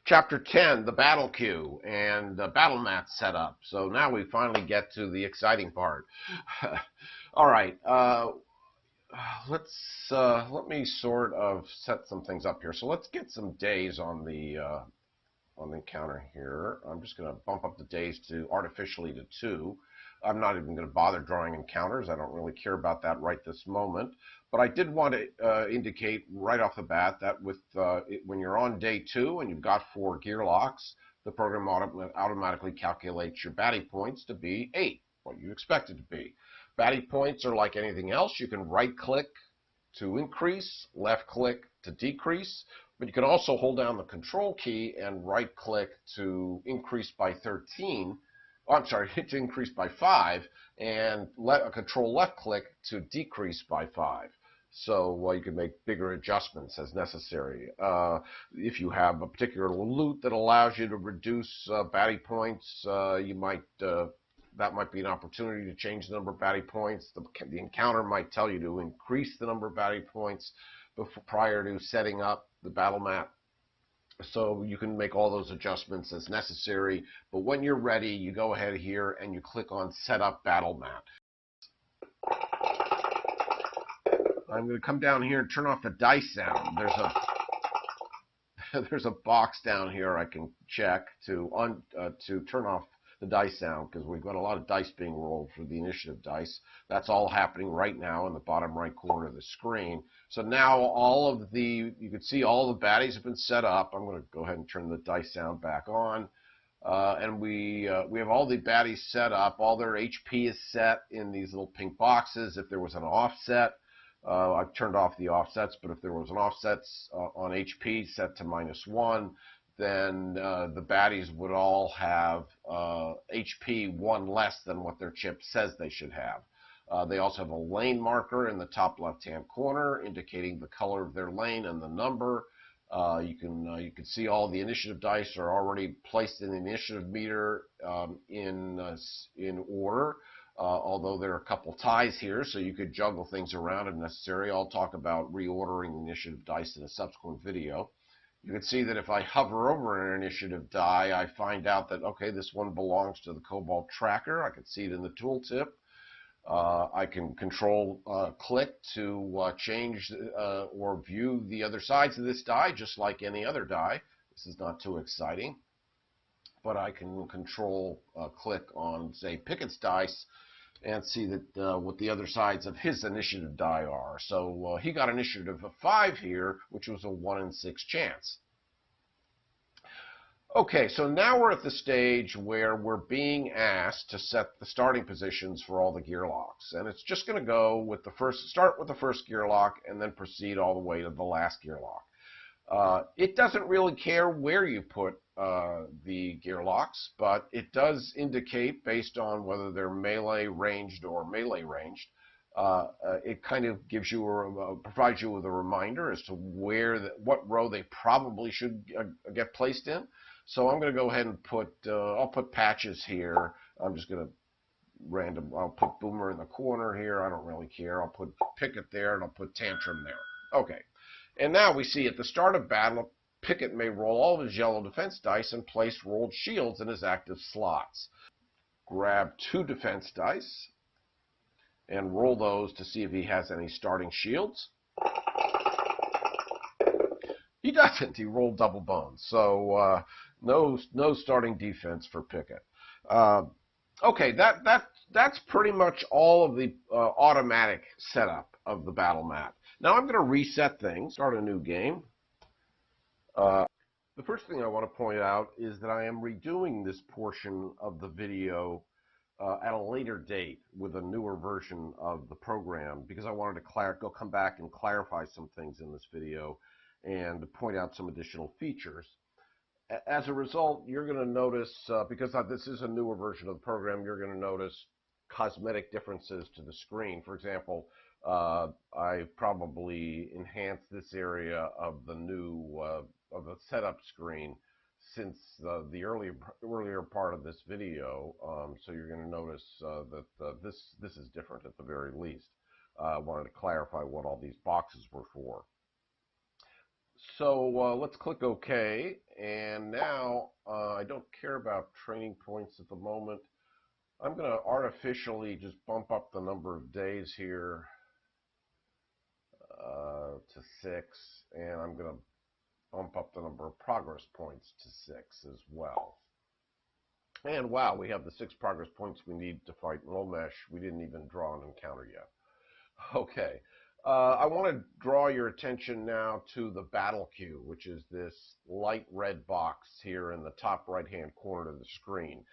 Chapter 10, the battle queue and the battle mat setup. So now we finally get to the exciting part. All right, let me sort of set some things up here. So let's get some days on the counter here. I'm just going to bump up the days to artificially to 2. I'm not even going to bother drawing encounters. I don't really care about that right this moment. But I did want to indicate right off the bat that when you're on day 2 and you've got 4 gear locks, the program automatically calculates your batty points to be 8, what you expect it to be. Batty points are like anything else. You can right-click to increase, left-click to decrease, but you can also hold down the control key and right-click to increase by 13. Oh, I'm sorry, to increase by 5, and control left-click to decrease by 5. So you can make bigger adjustments as necessary. If you have a particular loot that allows you to reduce batty points, that might be an opportunity to change the number of batty points. The encounter might tell you to increase the number of batty points prior to setting up the battle mat. So you can make all those adjustments as necessary. But when you're ready, you go ahead here and you click on Set Up Battle Mat. I'm going to come down here and turn off the dice sound. There's a box down here I can check to turn off the dice sound, because we've got a lot of dice being rolled for the initiative dice. That's all happening right now in the bottom right corner of the screen. So now you can see all the baddies have been set up. I'm going to go ahead and turn the dice sound back on. And we have all the baddies set up. All their HP is set in these little pink boxes. If there was an offset, I've turned off the offsets, but if there was an offset on HP set to -1, then the baddies would all have HP 1 less than what their chip says they should have. They also have a lane marker in the top left-hand corner indicating the color of their lane and the number. You can see all the initiative dice are already placed in the initiative meter in order. Although there are a couple ties here, so you could juggle things around if necessary. I'll talk about reordering the initiative dice in a subsequent video. You can see that if I hover over an initiative die, I find out that, okay, this one belongs to the Cobalt Tracker. I can see it in the tooltip. I can control click to change or view the other sides of this die, just like any other die. This is not too exciting. But I can control click on, say, Pickett's dice and see that what the other sides of his initiative die are. So he got initiative of 5 here, which was a 1 in 6 chance. Okay, so now we're at the stage where we're being asked to set the starting positions for all the gear locks. And it's just going to go with start with the first gear lock and then proceed all the way to the last gear lock. It doesn't really care where you put the gear locks, but it does indicate, based on whether they're melee ranged or melee ranged, it kind of gives you provides you with a reminder as to what row they probably should get placed in. So I'm going to go ahead and I'll put patches here. I'm just going to I'll put Boomer in the corner here. I don't really care. I'll put Pickett there, and I'll put Tantrum there. Okay. And now we see at the start of battle, Pickett may roll all of his yellow defense dice and place rolled shields in his active slots. Grab 2 defense dice and roll those to see if he has any starting shields. He doesn't. He rolled double bones. So no starting defense for Pickett. Okay, that's pretty much all of the automatic setup of the battle mat. Now I'm going to reset things, start a new game. The first thing I want to point out is that I am redoing this portion of the video at a later date with a newer version of the program, because I wanted to come back and clarify some things in this video and to point out some additional features. As a result, you're going to notice, because this is a newer version of the program, you're going to notice cosmetic differences to the screen. For example, I've probably enhanced this area of the of the setup screen since the earlier part of this video. So you're going to notice that this is different at the very least. I wanted to clarify what all these boxes were for. So let's click OK. And now I don't care about training points at the moment. I'm going to artificially just bump up the number of days here to 6. And I'm going to bump up the number of progress points to 6 as well. And wow, we have the 6 progress points we need to fight Momesh. We didn't even draw an encounter yet. Okay. I want to draw your attention now to the battle queue, which is this light red box here in the top right-hand corner of the screen.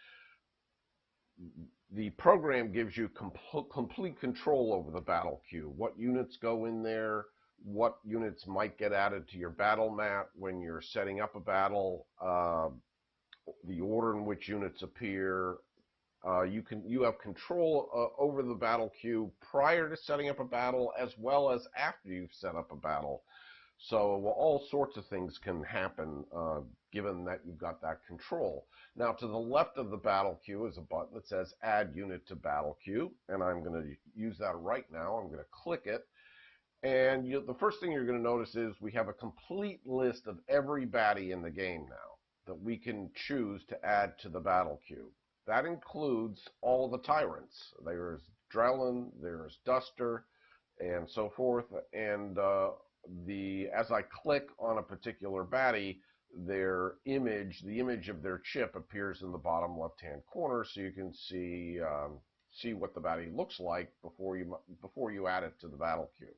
The program gives you complete control over the battle queue, what units go in there, what units might get added to your battle map when you're setting up a battle, the order in which units appear. You have control over the battle queue prior to setting up a battle as well as after you've set up a battle. So all sorts of things can happen given that you've got that control. Now to the left of the battle queue is a button that says Add Unit to Battle Queue, and I'm going to use that right now. I'm going to click it, and the first thing you're going to notice is we have a complete list of every baddie in the game now that we can choose to add to the battle queue. That includes all the tyrants. There's Drellin, there's Duster, and so forth. And as I click on a particular baddie, the image of their chip appears in the bottom left-hand corner, so you can see what the baddie looks like before you add it to the battle queue.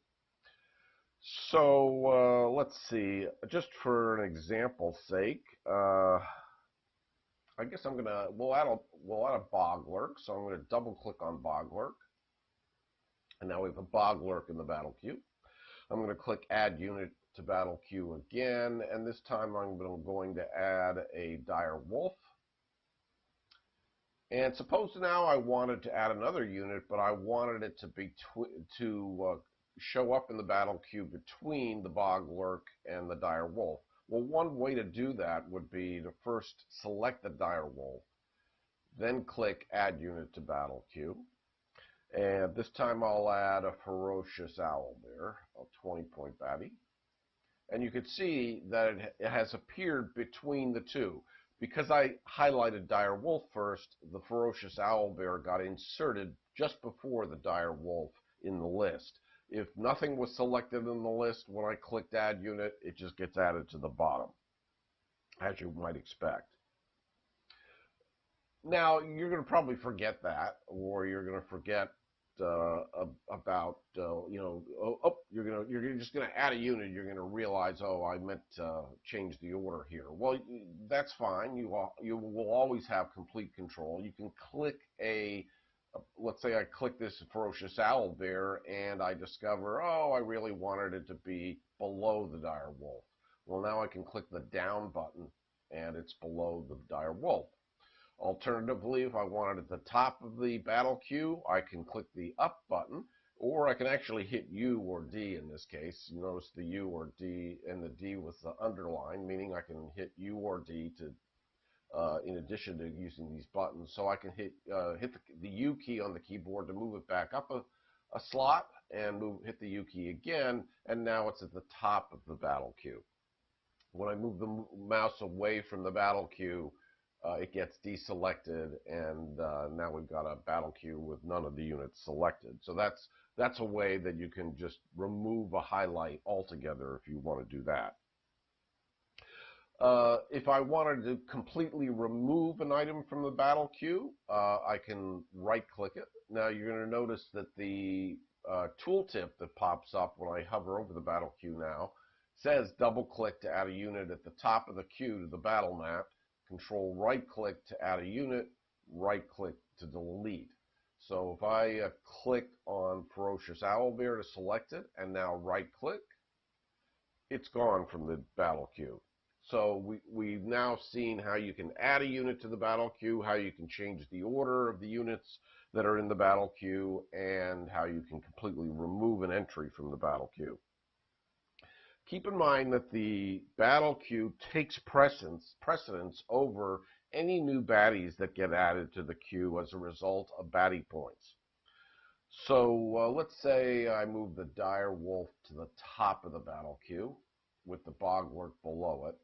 So let's see. Just for an example's sake. I guess we'll add a bog lurk, so I'm going to double click on bog lurk, and now we have a bog lurk in the battle queue. I'm going to click Add Unit to Battle Queue again, and this time I'm going to add a dire wolf. And suppose now I wanted to add another unit, but I wanted it to show up in the battle queue between the bog lurk and the dire wolf. Well, one way to do that would be to first select the dire wolf, then click Add Unit to Battle Queue. And this time I'll add a ferocious owlbear, a 20-point baddie. And you can see that it has appeared between the two. Because I highlighted dire wolf first, the ferocious owlbear got inserted just before the dire wolf in the list. If nothing was selected in the list, when I clicked Add Unit, it just gets added to the bottom, as you might expect. Now, you're going to probably forget that, or you're going to forget about, you're just going to add a unit, you're going to realize, oh, I meant to change the order here. Well, that's fine. You will always have complete control. You can click let's say I click this ferocious owlbear and I discover, oh, I really wanted it to be below the dire wolf. Well, now I can click the down button and it's below the dire wolf. Alternatively, if I wanted at the top of the battle queue, I can click the up button, or I can actually hit U or D in this case. You notice the U or D and the D with the underline, meaning I can hit U or D to in addition to using these buttons. So I can hit the U key on the keyboard to move it back up a slot and hit the U key again, and now it's at the top of the battle queue. When I move the mouse away from the battle queue, it gets deselected, and now we've got a battle queue with none of the units selected. So that's a way that you can just remove a highlight altogether if you want to do that. If I wanted to completely remove an item from the battle queue, I can right-click it. Now you're going to notice that the tooltip that pops up when I hover over the battle queue now says double-click to add a unit at the top of the queue to the battle map, control right-click to add a unit, right-click to delete. So if I click on Ferocious Owlbear to select it, and now right-click, it's gone from the battle queue. So we've now seen how you can add a unit to the battle queue, how you can change the order of the units that are in the battle queue, and how you can completely remove an entry from the battle queue. Keep in mind that the battle queue takes precedence over any new baddies that get added to the queue as a result of baddie points. So let's say I move the dire wolf to the top of the battle queue. with the Boglurk below it.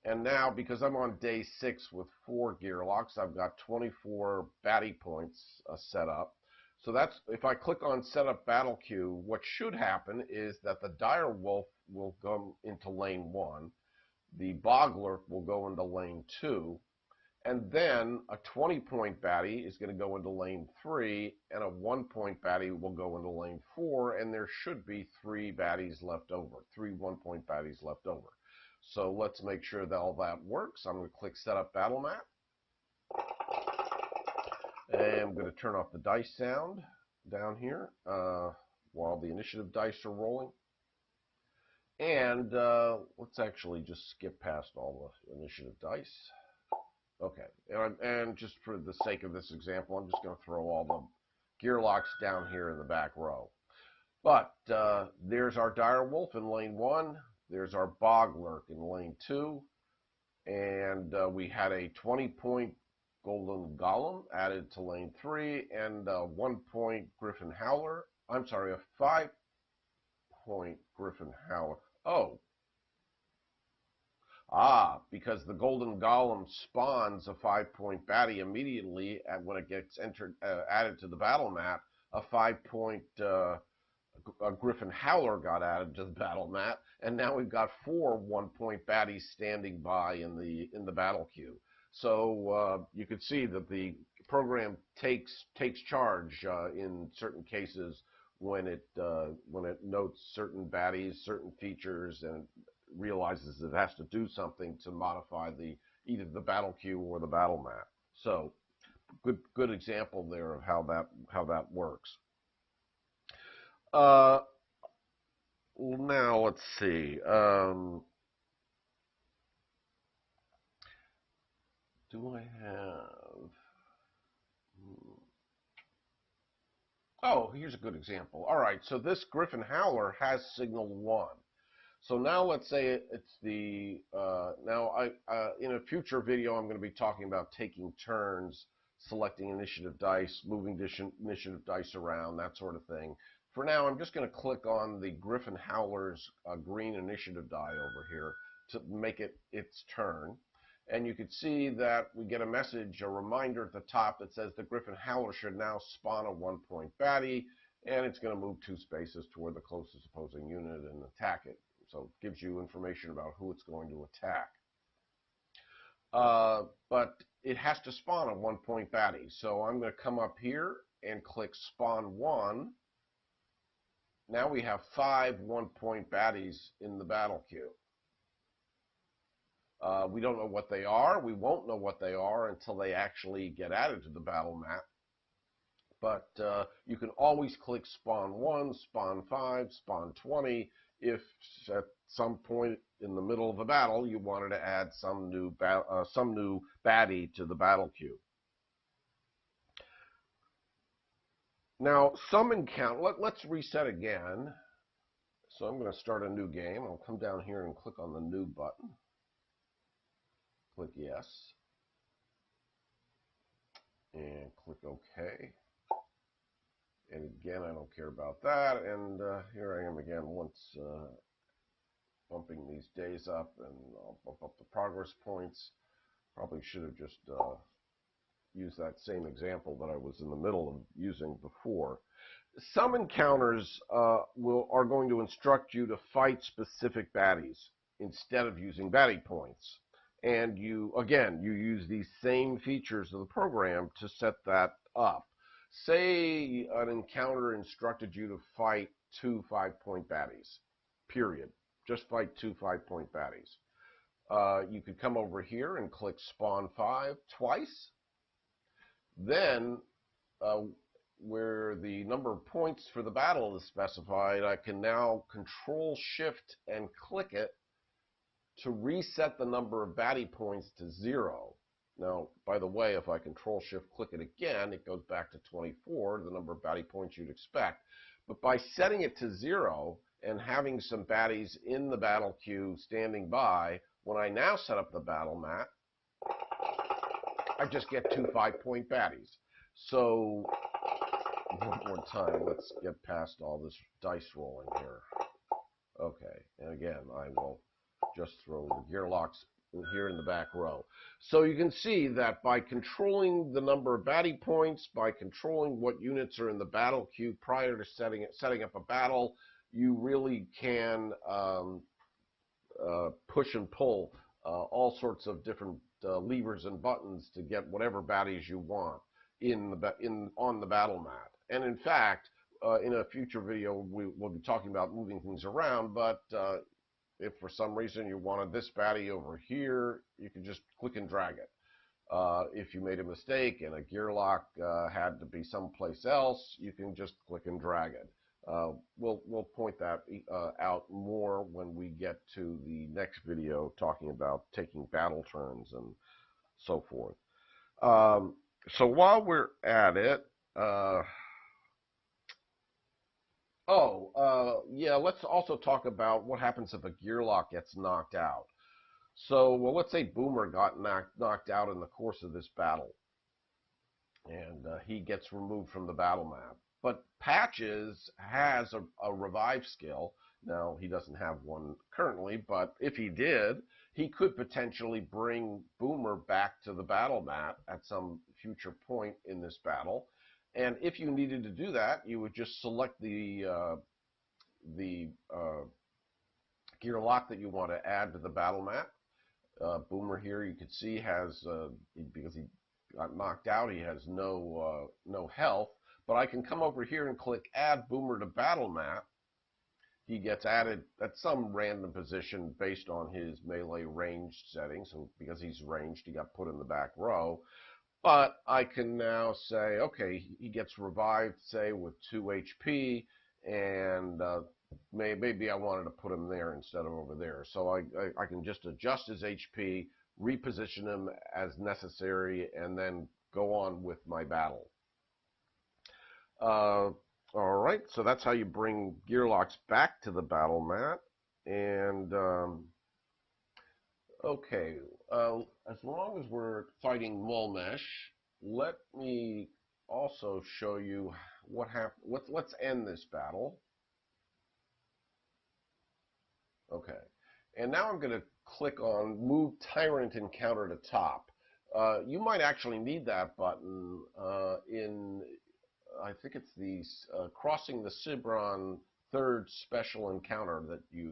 And now, because I'm on day 6 with 4 gear locks, I've got 24 batty points set up. So that's, if I click on Set Up Battle Queue, what should happen is that the Dire Wolf will go into lane 1, the Boglurk will go into lane 2, and then a 20-point baddie is going to go into lane 3, and a 1-point baddie will go into lane 4, and there should be 3 baddies left over, 3 1-point baddies left over. So let's make sure that all that works. I'm going to click Set Up Battle Map. And I'm going to turn off the dice sound down here while the initiative dice are rolling. And let's actually just skip past all the initiative dice. Okay, and just for the sake of this example, I'm just going to throw all the gear locks down here in the back row. But there's our Dire Wolf in lane 1. There's our Boglurk in lane 2. And we had a 20-point Golden Golem added to lane 3, and a 1-point Griffin Howler. I'm sorry, a 5-point Griffin Howler. Oh. Because the Golden Golem spawns a 5-point baddie immediately when it gets added to the battle map. A 5-point Griffin Howler got added to the battle map, and now we've got 4 1-point baddies standing by in the battle queue. So you can see that the program takes charge in certain cases when it notes certain baddies, certain features, and realizes it has to do something to modify either the battle queue or the battle map. So good example there of how that works. Now let's see. Do I have? Oh, here's a good example. All right, so this Griffin Howler has signal 1. So now let's say it's the, in a future video I'm going to be talking about taking turns, selecting initiative dice, moving initiative dice around, that sort of thing. For now, I'm just going to click on the Griffin Howler's green initiative die over here to make it its turn. And you can see that we get a message, a reminder at the top that says the Griffin Howler should now spawn a 1-point baddie, and it's going to move 2 spaces toward the closest opposing unit and attack it. So it gives you information about who it's going to attack. But it has to spawn a 1-point baddie. So I'm going to come up here and click Spawn 1. Now we have 5 1-point baddies in the battle queue. We don't know what they are. We won't know what they are until they actually get added to the battle map. But you can always click Spawn 1, Spawn 5, Spawn 20 if at some point in the middle of a battle you wanted to add some new baddie to the battle queue. Now, let's reset again. So I'm going to start a new game. I'll come down here and click on the New button. Click Yes. And click OK. And again, I don't care about that. And here I am again once bumping these days up, and I'll bump up the progress points. Probably should have just used that same example that I was in the middle of using before. Some encounters are going to instruct you to fight specific baddies instead of using baddie points. And you use these same features of the program to set that up. Say an encounter instructed you to fight 2 5-point baddies, period. Just fight 2 5-point baddies. You could come over here and click Spawn 5 twice. Then, where the number of points for the battle is specified, I can now Control Shift and click it to reset the number of baddie points to 0. Now, by the way, if I Control Shift click it again, it goes back to 24, the number of baddie points you'd expect. But by setting it to 0 and having some baddies in the battle queue standing by, when I now set up the battle map, I just get 2 5-point baddies. So, one more time, let's get past all this dice rolling here. Okay, and again, I will just throw the gear locks here in the back row. So you can see that by controlling the number of baddie points, by controlling what units are in the battle queue prior to setting up a battle, you really can push and pull all sorts of different levers and buttons to get whatever baddies you want on the battle mat. And in fact, in a future video, we'll be talking about moving things around, but if for some reason you wanted this baddie over here, you can just click and drag it. If you made a mistake and a gear lock had to be someplace else, you can just click and drag it. We'll point that out more when we get to the next video talking about taking battle turns and so forth. So while we're at it, yeah, let's also talk about what happens if a gear lock gets knocked out. So, well, let's say Boomer got knocked out in the course of this battle, and he gets removed from the battle map. But Patches has a revive skill. Now, he doesn't have one currently, but if he did, he could potentially bring Boomer back to the battle map at some future point in this battle. And if you needed to do that, you would just select the gear lock that you want to add to the battle map. Boomer here, you can see, has because he got knocked out, he has no health. But I can come over here and click Add Boomer to Battle Map. He gets added at some random position based on his melee ranged settings. So because he's ranged, he got put in the back row. But I can now say, okay, he gets revived, say, with 2 HP, and maybe I wanted to put him there instead of over there. So I can just adjust his HP, reposition him as necessary, and then go on with my battle. All right, so that's how you bring gear locks back to the battle mat. And okay, as long as we're fighting Mulmesh, let me also show you what happened. Let's end this battle. Okay, and now I'm going to click on Move Tyrant Encounter to Top. You might actually need that button in, I think it's the Crossing the Cibron third special encounter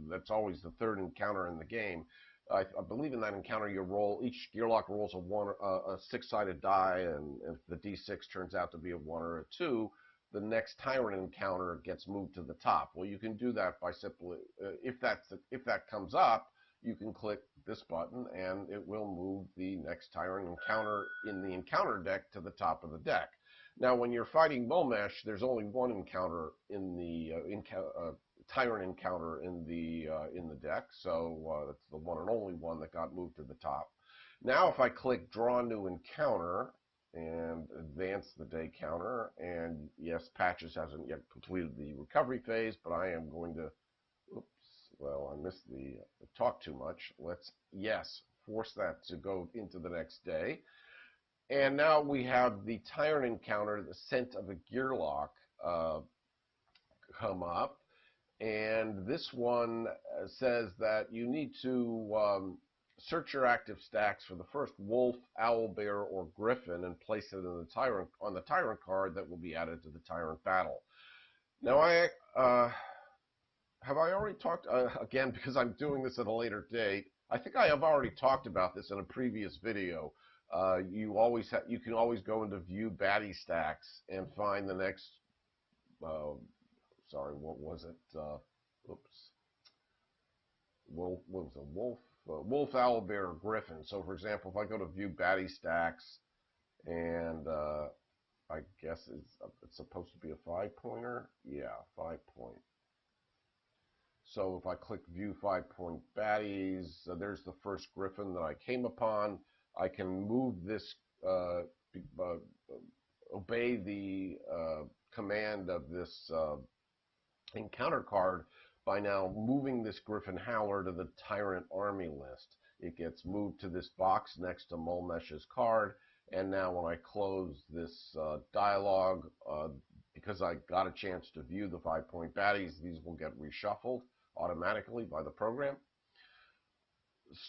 that's always the third encounter in the game. I believe in that encounter each gearlock rolls a six-sided die, and if the D6 turns out to be a 1 or a 2, the next Tyrant encounter gets moved to the top. Well, you can do that by simply, if that comes up, you can click this button and it will move the next Tyrant encounter in the encounter deck to the top of the deck. Now, when you're fighting Mulmesh, there's only one encounter in the Tyrant encounter in the deck, so that's the one and only one that got moved to the top. Now, if I click Draw New Encounter and advance the day counter, and yes, Patches hasn't yet completed the recovery phase, but I am going to, oops, well, I missed the talk too much. Let's, yes, force that to go into the next day. And now we have the Tyrant encounter, the Scent of a Gearlock, come up. And this one says that you need to search your active stacks for the first wolf, owlbear, or griffin and place it in on the Tyrant card that will be added to the Tyrant battle. Now, have I already talked, again, because I'm doing this at a later date, I think I have already talked about this in a previous video. You can always go into View Baddie Stacks and find the next, sorry, what was it? Oops. What was a wolf? Wolf, owlbear, or griffin. So, for example, if I go to View Baddie Stacks, and I guess it's supposed to be a 5-pointer. Yeah, 5-point. So if I click View 5-point baddies, there's the first griffin that I came upon. I can move this, obey the command of this encounter card by now moving this Griffin Howler to the Tyrant Army list. It gets moved to this box next to Mulmesh's card, and now when I close this dialogue, because I got a chance to view the 5-point baddies, these will get reshuffled. automatically by the program.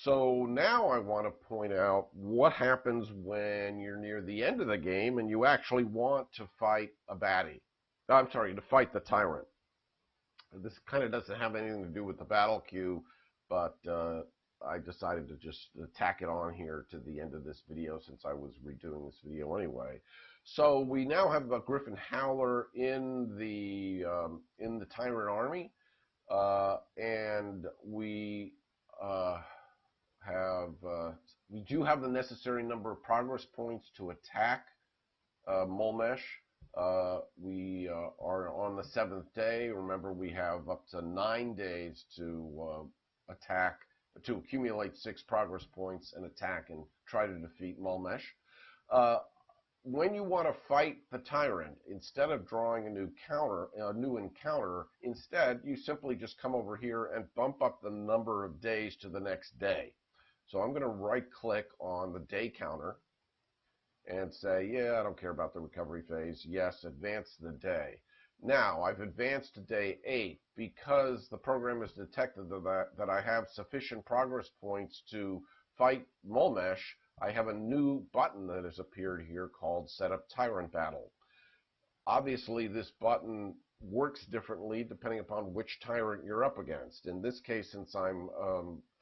So now I want to point out what happens when you're near the end of the game and you actually want to fight a baddie. I'm sorry, to fight the Tyrant. This kind of doesn't have anything to do with the battle queue, but I decided to just tack it on here to the end of this video since I was redoing this video anyway. So we now have a Griffin Howler in the Tyrant army, and we we do have the necessary number of progress points to attack Molmesh. We are on the 7th day. Remember, we have up to 9 days to accumulate 6 progress points and attack and try to defeat Molmesh. When you want to fight the Tyrant, instead of drawing a new encounter, instead you simply just come over here and bump up the number of days to the next day. So I'm going to right-click on the day counter and say, yeah, I don't care about the recovery phase. Yes, advance the day. Now, I've advanced to day 8 because the program has detected that I have sufficient progress points to fight Molmesh. I have a new button that has appeared here called Set Up Tyrant Battle. Obviously, this button works differently depending upon which Tyrant you're up against. In this case, since I'm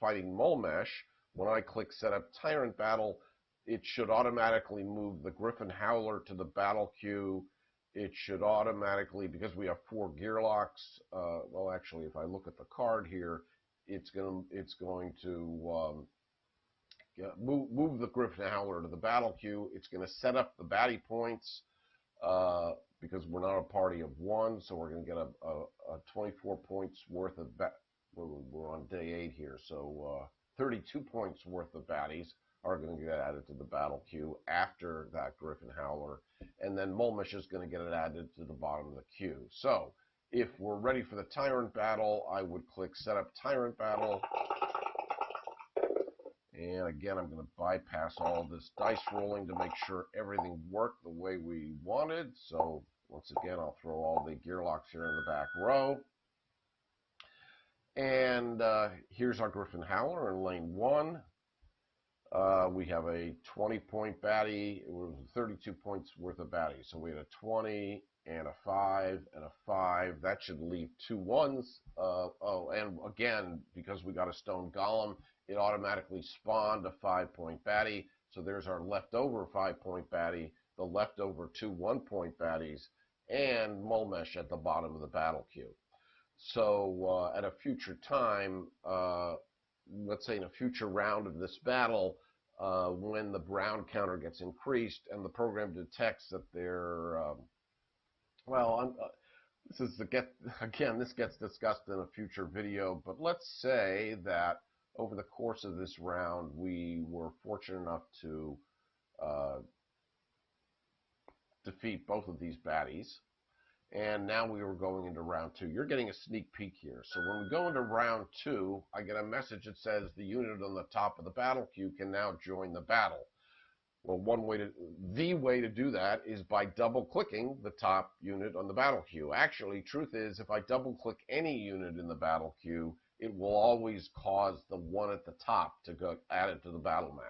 fighting Molmesh, when I click Set Up Tyrant Battle, it should automatically move the Griffin Howler to the battle queue. It should automatically, because we have 4 gear locks, well, actually, if I look at the card here, it's going to move the Griffin Howler to the battle queue. It's going to set up the baddie points because we're not a party of 1, so we're going to get a 24 points worth of we're on day 8 here, so 32 points worth of baddies are going to get added to the battle queue after that Griffin Howler, and then Molmesh is going to get it added to the bottom of the queue. So if we're ready for the Tyrant battle, I would click Set Up Tyrant Battle. And again, I'm going to bypass all this dice rolling to make sure everything worked the way we wanted. So once again, I'll throw all the gear locks here in the back row. And here's our Griffin Howler in lane 1. We have a 20-point baddie. It was 32 points worth of baddie. So we had a 20 and a 5 and a 5. That should leave 2 1s. Oh, and again, because we got a stone golem, it automatically spawned a 5-point baddie. So there's our leftover 5-point baddie, the leftover 2 1-point baddies, and Molmesh at the bottom of the battle queue. So at a future time, let's say in a future round of this battle, when the brown counter gets increased and the program detects that they're, this gets discussed in a future video, but let's say that over the course of this round, we were fortunate enough to defeat both of these baddies. And now we were going into round 2. You're getting a sneak peek here. So when we go into round 2, I get a message that says the unit on the top of the battle queue can now join the battle. Well, the way to do that is by double-clicking the top unit on the battle queue. Actually, truth is, if I double-click any unit in the battle queue, it will always cause the one at the top to go added to the battle mat.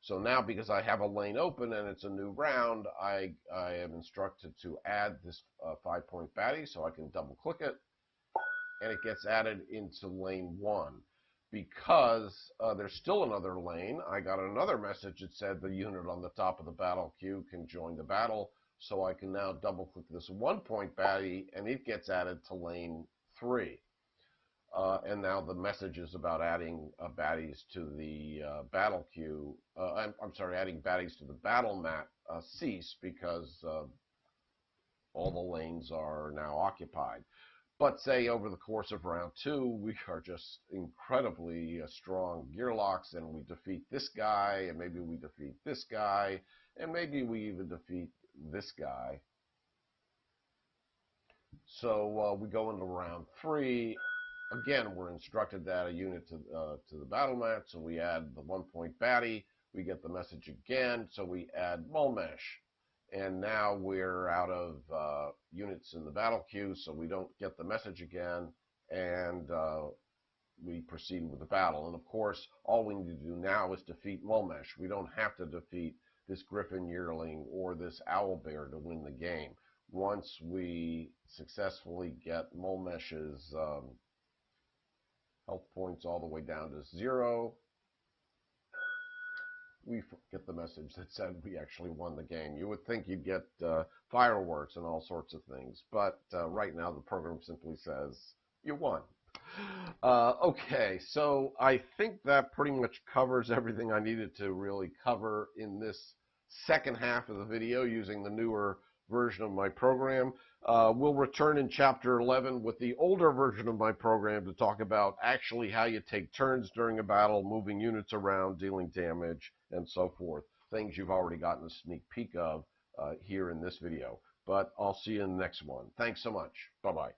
So now, because I have a lane open and it's a new round, I am instructed to add this 5-point baddie, so I can double-click it, and it gets added into lane 1. Because there's still another lane, I got another message that said the unit on the top of the battle queue can join the battle, so I can now double-click this 1-point baddie, and it gets added to lane 3. And now the message is about adding baddies to the battle queue. I'm sorry, adding baddies to the battle mat cease because all the lanes are now occupied. But say over the course of round 2, we are just incredibly strong gear locks, and we defeat this guy, and maybe we defeat this guy, and maybe we even defeat this guy. So we go into round 3. Again, we're instructed to add a unit to the battle mat, so we add the 1-point baddie. We get the message again, so we add Molmesh. And now we're out of units in the battle queue, so we don't get the message again. and we proceed with the battle. And of course, all we need to do now is defeat Mulmesh. We don't have to defeat this Griffin Yearling or this Owlbear to win the game. Once we successfully get Mulmesh's health points all the way down to 0, we get the message that said we actually won the game. You would think you'd get fireworks and all sorts of things, but right now the program simply says you won. Okay, so I think that pretty much covers everything I needed to really cover in this second half of the video using the newer version of my program. We'll return in Chapter 11 with the older version of my program to talk about actually how you take turns during a battle, moving units around, dealing damage, and so forth. Things you've already gotten a sneak peek of here in this video. But I'll see you in the next one. Thanks so much. Bye-bye.